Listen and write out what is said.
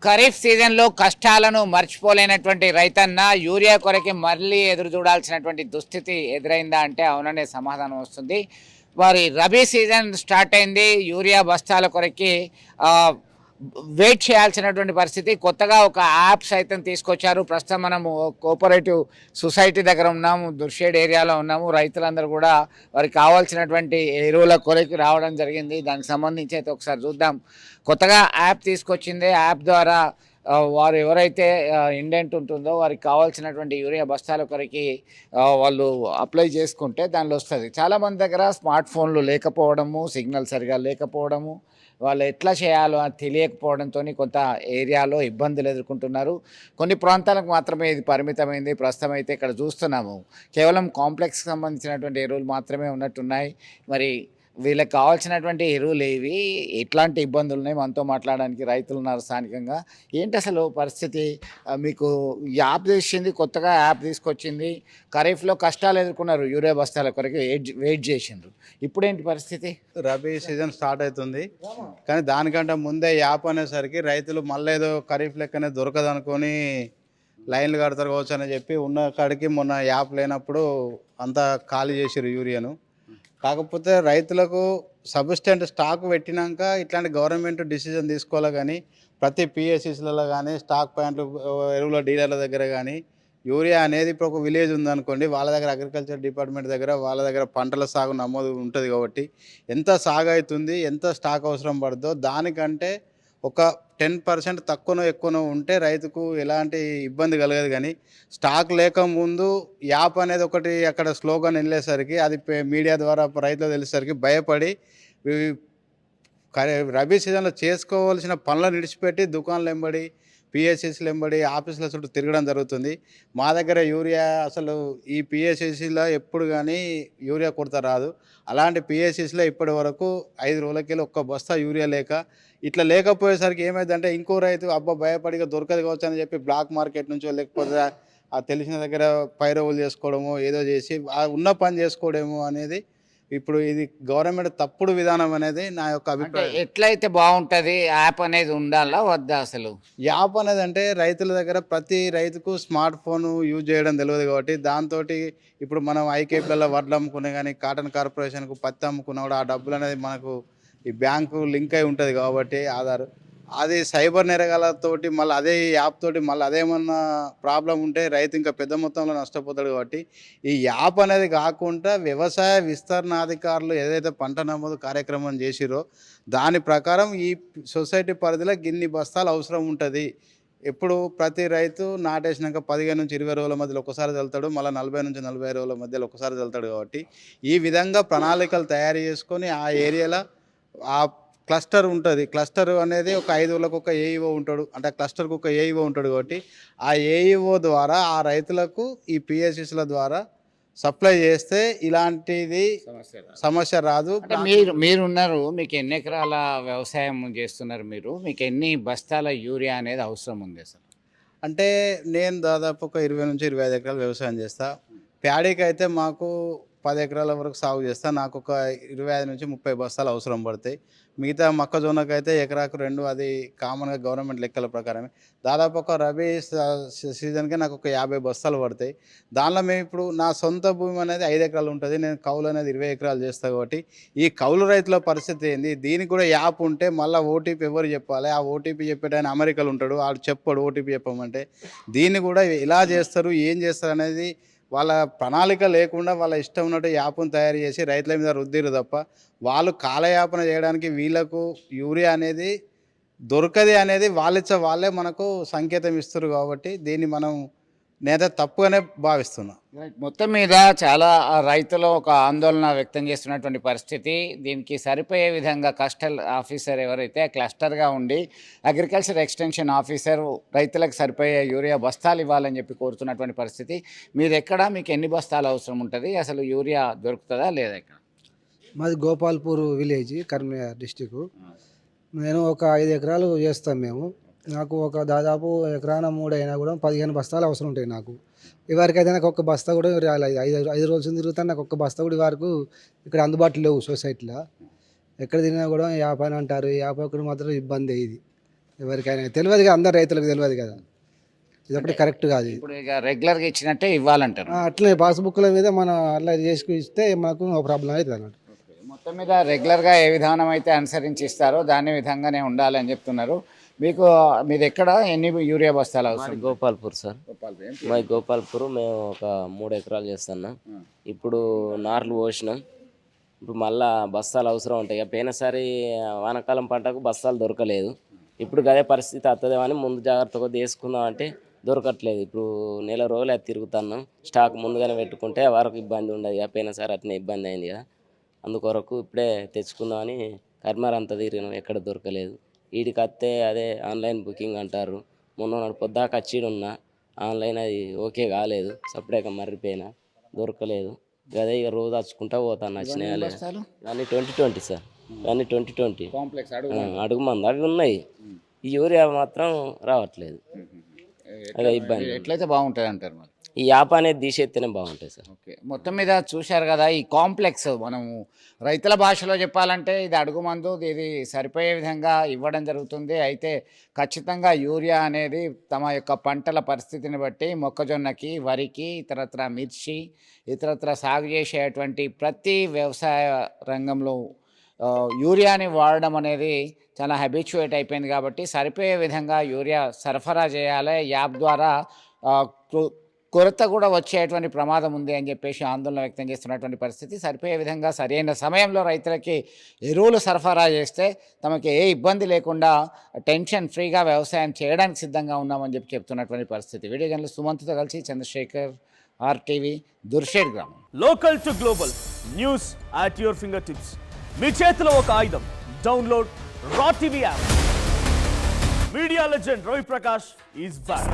ఖరీఫ్ సీజన్లో కష్టాలను మర్చిపోలేనటువంటి రైతన్న యూరియా కొరకి మళ్ళీ ఎదురు చూడాల్సినటువంటి దుస్థితి ఎదురైందా అంటే అవుననే సమాధానం వస్తుంది. వారి రబీ సీజన్ స్టార్ట్ అయింది. యూరియా బస్తాల కొరకి వెయిట్ చేయాల్సినటువంటి పరిస్థితి. కొత్తగా ఒక యాప్ సైతం తీసుకొచ్చారు. ప్రస్తుతం మనము కోఆపరేటివ్ సొసైటీ దగ్గర ఉన్నాము, దుర్షేడ్ ఏరియాలో ఉన్నాము. రైతులందరూ కూడా వారికి కావాల్సినటువంటి ఎరువుల కొరకి రావడం జరిగింది. దానికి సంబంధించి అయితే ఒకసారి చూద్దాం. కొత్తగా యాప్ తీసుకొచ్చింది. యాప్ ద్వారా వారు ఎవరైతే ఇండెంట్ ఉంటుందో వారికి కావాల్సినటువంటి యూరియా బస్తాల కొరకి వాళ్ళు అప్లై చేసుకుంటే దానిలో వస్తుంది. చాలామంది దగ్గర స్మార్ట్ ఫోన్లు లేకపోవడము, సిగ్నల్ సరిగా లేకపోవడము, వాళ్ళు ఎట్లా చేయాలో అని తెలియకపోవడంతో కొంత ఏరియాలో ఇబ్బందులు ఎదుర్కొంటున్నారు. కొన్ని ప్రాంతాలకు మాత్రమే ఇది పరిమితమైంది. ప్రస్తుతం అయితే ఇక్కడ చూస్తున్నాము కేవలం కాంప్లెక్స్కి సంబంధించినటువంటి ఎరువులు మాత్రమే ఉన్నట్టున్నాయి. మరి వీళ్ళకి కావాల్సినటువంటి ఎరువులు ఏవి, ఎట్లాంటి ఇబ్బందులు ఉన్నాయి, మనతో మాట్లాడడానికి రైతులు ఉన్నారు స్థానికంగా. ఏంటి అసలు పరిస్థితి? మీకు యాప్ చేసింది, కొత్తగా యాప్ తీసుకొచ్చింది. ఖరీఫ్లో కష్టాలు ఎదుర్కొన్నారు, యూరియా బస్తాల కొరకు వెయిట్ చేసిండ్రు. ఇప్పుడేంటి పరిస్థితి? రబీ సీజన్ స్టార్ట్ అవుతుంది, కానీ దానికంటే ముందే యాప్ అనేసరికి రైతులు మళ్ళీ ఏదో ఖరీఫ్ లెక్కనే దొరకదు అనుకొని లైన్లు కడతారు కావచ్చు అని చెప్పి ఉన్న కాడికి మొన్న యాప్ లేనప్పుడు అంతా ఖాళీ చేసారు యూరియాను. కాకపోతే రైతులకు సబ్స్టెంట్ స్టాక్ పెట్టినాక ఇట్లాంటి గవర్నమెంట్ డిసిజన్ తీసుకోవాలి. కానీ ప్రతి పిఎస్సిస్లలో కానీ స్టాక్ పాయింట్లు ఎరువుల డీలర్ల దగ్గర కానీ యూరియా అనేది ఇప్పుడు ఒక విలేజ్ ఉందనుకోండి, వాళ్ళ దగ్గర అగ్రికల్చర్ డిపార్ట్మెంట్ దగ్గర వాళ్ళ దగ్గర పంటల సాగు నమోదు ఉంటుంది. కాబట్టి ఎంత సాగు అవుతుంది, ఎంత స్టాక్ అవసరం పడుతుందో దానికంటే ఒక 10% తక్కువనో ఎక్కువనో ఉంటే రైతుకు ఎలాంటి ఇబ్బంది కలగదు. కానీ స్టాక్ లేకముందు యాప్ అనేది ఒకటి అక్కడ స్లోగన్ వెళ్ళేసరికి అది మీడియా ద్వారా రైతులు తెలిసేసరికి భయపడి రబీ సీజన్లో చేసుకోవాల్సిన పనులను విడిచిపెట్టి దుకాణాలు వెంబడి, పిఎస్సిస్లు వెంబడి, ఆఫీసుల చుట్టూ తిరగడం జరుగుతుంది. మా దగ్గర యూరియా అసలు ఈ పిఎస్సిసిలో ఎప్పుడు కానీ యూరియా కొరత రాదు. అలాంటి పిఎస్సిస్లో ఇప్పటి వరకు 5 రోజులకెళ్ళి ఒక్క బస్తా యూరియా లేక ఇట్లా లేకపోయేసరికి ఏమైందంటే ఇంకో రైతు భయపడిగా దొరకదు కావచ్చు అని చెప్పి బ్లాక్ మార్కెట్ నుంచో లేకపోతే ఆ తెలిసిన దగ్గర పైరవులు చేసుకోవడము ఏదో చేసి ఉన్న పని చేసుకోవడము అనేది ఇప్పుడు ఇది గవర్నమెంట్ తప్పుడు విధానం అనేది నా యొక్క అభిప్రాయం. ఎట్లయితే బాగుంటుంది? యాప్ అనేది ఉండాలా వద్దా? అసలు యాప్ అనేది అంటే రైతుల దగ్గర ప్రతి రైతుకు స్మార్ట్ ఫోన్ యూజ్ చేయడం తెలియదు కాబట్టి దాంతో ఇప్పుడు మనం ఐకేపీలలో వడ్లు అమ్ముకునే కానీ కాటన్ కార్పొరేషన్కు పత్తి అమ్ముకున్నా కూడా ఆ డబ్బులు అనేది మనకు ఈ బ్యాంకు లింక్ అయి ఉంటుంది కాబట్టి ఆధార్ అది సైబర్ నేరగాలతోటి మళ్ళీ అదే యాప్ తోటి మళ్ళీ అదేమన్నా ప్రాబ్లం ఉంటే రైతు ఇంకా పెద్ద మొత్తంలో నష్టపోతాడు. కాబట్టి ఈ యాప్ అనేది కాకుండా వ్యవసాయ విస్తరణాధికారులు ఏదైతే పంట నమోదు కార్యక్రమం చేసిరో దాని ప్రకారం ఈ సొసైటీ పరిధిలో గిన్ని బస్తాలు అవసరం ఉంటుంది. ఎప్పుడు ప్రతి రైతు నాటేసినాక 15 నుంచి 20 రోజుల మధ్యలో ఒకసారి వెళ్తాడు, మళ్ళీ 40 నుంచి 40 రోజుల మధ్యలో ఒకసారి వెళ్తాడు. కాబట్టి ఈ విధంగా ప్రణాళికలు తయారు చేసుకొని ఆ ఏరియాలో ఆ క్లస్టర్ ఉంటుంది. క్లస్టర్ అనేది ఒక 5 ఊళ్ళకు ఒక ఏఈఓ ఉంటాడు, అంటే క్లస్టర్కి ఒక ఏఈఓ ఉంటాడు. కాబట్టి ఆ ఏఈఓ ద్వారా ఆ రైతులకు ఈ పిఎస్సిస్ల ద్వారా సప్లై చేస్తే ఇలాంటిది సమస్య రాదు. మీరున్నారు, మీకు ఎన్ని ఎకరాల వ్యవసాయం చేస్తున్నారు? మీకు ఎన్ని బస్తాల యూరియా అనేది అవసరం ఉంది అసలు? అంటే నేను దాదాపు ఒక 20 నుంచి 25 ఎకరాలు వ్యవసాయం చేస్తా. ప్యాడీకి అయితే మాకు 10 ఎకరాల వరకు సాగు చేస్తా. నాకు ఒక 25 నుంచి 30 బస్తాలు అవసరం పడతాయి. మిగతా మొక్కజొన్నకు అయితే ఎకరాకు 2, అది కామన్గా గవర్నమెంట్ లెక్కల ప్రకారమే. దాదాపు ఒక రబీ సీజన్కి నాకు ఒక 50 బస్తాలు పడతాయి. దానిలో మేము ఇప్పుడు నా సొంత భూమి అనేది 5 ఎకరాలు ఉంటుంది, నేను కౌలు అనేది 20 ఎకరాలు చేస్తాను. కాబట్టి ఈ కౌలు రైతుల పరిస్థితి ఏంది? దీనికి కూడా యాప్ ఉంటే మళ్ళీ ఓటీపీ ఎవరు చెప్పాలి? ఆ ఓటీపీ చెప్పేటాయన అమెరికాలో ఉంటాడు, వాడు చెప్పాడు ఓటీపీ చెప్పమంటే. దీన్ని కూడా ఎలా చేస్తారు, ఏం చేస్తారు అనేది వాళ్ళ ప్రణాళిక లేకుండా వాళ్ళ ఇష్టం ఉన్నట్టు యాప్ను తయారు చేసి రైతుల మీద రుద్దిరు తప్ప వాళ్ళు కాలయాపన చేయడానికి వీళ్ళకు యూరియా అనేది దొరకది అనేది వాళ్ళే మనకు సంకేతం ఇస్తారు. కాబట్టి దీన్ని నేనైతే తప్పుగానే భావిస్తున్నా. మొత్తం మీద చాలా రైతులు ఒక ఆందోళన వ్యక్తం చేస్తున్నటువంటి పరిస్థితి. దీనికి సరిపోయే విధంగా కస్టల్ ఆఫీసర్ ఎవరైతే క్లస్టర్గా ఉండి అగ్రికల్చర్ ఎక్స్టెన్షన్ ఆఫీసర్ రైతులకు సరిపోయే యూరియా బస్తాలు ఇవ్వాలని చెప్పి కోరుతున్నటువంటి పరిస్థితి. మీకు ఎన్ని బస్తాలు అవసరం ఉంటుంది? అసలు యూరియా దొరుకుతుందా లేదా? ఇక్కడ మాది గోపాల్పూర్ విలేజ్, కరీంనగర్ డిస్టిక్. నేను ఒక 5 ఎకరాలు చేస్తాం మేము. నాకు ఒక దాదాపు ఎకరాన 3 అయినా కూడా 15 బస్తాలు అవసరం ఉంటాయి నాకు. ఇవరకైతే నాకు ఒక్క బస్తా కూడా రాలేదు. 5 రోజులు తిరుగుతాను, నాకు ఒక్క బస్తా కూడా వరకు ఇక్కడ అందుబాటులో లేవు సొసైటీలో. ఎక్కడ తిరిగినా కూడా యాప్ అని అంటారు. యాప్ ఒకటి మాత్రం ఇబ్బంది ఇది. ఎవరికైనా తెలియదు కదా, అందరు రైతులకు తెలియదు కదా, ఇది ఒకటి కరెక్ట్ కాదు. ఇప్పుడు ఇక రెగ్యులర్గా ఇచ్చినట్టే ఇవ్వాలంటారు. అట్లనే పాస్బుక్ల మీద మనం అట్లా చేసుకు ఇస్తే మాకు నో ప్రాబ్లం అవుతుంది అన్నట్టు. మొత్తం మీద రెగ్యులర్గా ఏ విధానం అయితే అనుసరించి ఇస్తారో దాని విధంగానే ఉండాలని చెప్తున్నారు. మీకు మీది ఎక్కడ ఎన్ని యూరియా బస్తాలు అవసరం? గోపాల్పూర్ సార్, మాది గోపాల్పూర్. మేము ఒక 3 ఎకరాలు చేస్తున్నాం. ఇప్పుడు నార్లు పోసినాం. ఇప్పుడు మళ్ళా బస్తాలు అవసరం ఉంటాయి. పోయినసారి వానాకాలం పంటకు బస్తాలు దొరకలేదు. ఇప్పుడు అదే పరిస్థితి వస్తుందేమని ముందు జాగ్రత్తగా తీసుకుందాం అంటే దొరకట్లేదు. ఇప్పుడు నెల రోజులు అది తిరుగుతున్నాం. స్టాక్ ముందుగానే పెట్టుకుంటే వరకు ఇబ్బంది ఉండదు. పోయినసారి అట్నే ఇబ్బంది అయింది కదా, అందుకొరకు ఇప్పుడే తెచ్చుకుందామని కర్మార్ అంతా తిరిగినాం, ఎక్కడ దొరకలేదు. వీడికి వస్తే అదే ఆన్లైన్ బుకింగ్ అంటారు. మొన్న పొద్దాక వచ్చి ఉన్నా ఆన్లైన్, అది ఓకే కాలేదు. సపరేట్గా మర్రిపోయినా దొరకలేదు. అదే ఇక రోజు వచ్చుకుంటా పోతాను. వచ్చినాయి బస్తాలు అన్నీ 2020 సార్, అన్నీ 2020 కాంప్లెక్స్ అడుగు మంది అవి ఉన్నాయి. ఈ యూరియా మాత్రం రావట్లేదు. అదే ఇబ్బంది. ఎట్లయితే బాగుంటుంది అంటారు మరి? ఈ యాప్ అనేది తీసేస్తేనే బాగుంటుంది సార్. ఓకే, మొత్తం మీద చూశారు కదా, ఈ కాంప్లెక్స్ మనము రైతుల భాషలో చెప్పాలంటే ఇది అడుగు మందు, ఇది సరిపోయే విధంగా ఇవ్వడం జరుగుతుంది. అయితే ఖచ్చితంగా యూరియా అనేది తమ యొక్క పంటల పరిస్థితిని బట్టి మొక్కజొన్నకి, వరికి, ఇతరత్ర మిర్చి, ఇతరత్ర సాగు చేసేటువంటి ప్రతి వ్యవసాయ రంగంలో యూరియాని వాడడం అనేది చాలా హ్యాబిచ్యుయేట్ అయిపోయింది. కాబట్టి సరిపోయే విధంగా యూరియా సరఫరా చేయాలి. యాప్ ద్వారా కొరత కూడా వచ్చేటువంటి ప్రమాదం ఉంది అని చెప్పేసి ఆందోళన వ్యక్తం చేస్తున్నటువంటి పరిస్థితి. సరిపోయే విధంగా సరైన సమయంలో రైతులకి ఎరువులు సరఫరా చేస్తే తమకి ఏ ఇబ్బంది లేకుండా టెన్షన్ ఫ్రీగా వ్యవసాయం చేయడానికి సిద్ధంగా ఉన్నామని చెప్తున్నటువంటి పరిస్థితి. వీడియో జర్నలిస్ట్ సుమంత్తో కలిసి చంద్రశేఖర్, RTV, దుర్షేడ్ గ్రామం. Local to global news at your finger tips. మీ చేతిలో ఒక ఆయుధం. Download R TV app. Media legend Ravi Prakash is back.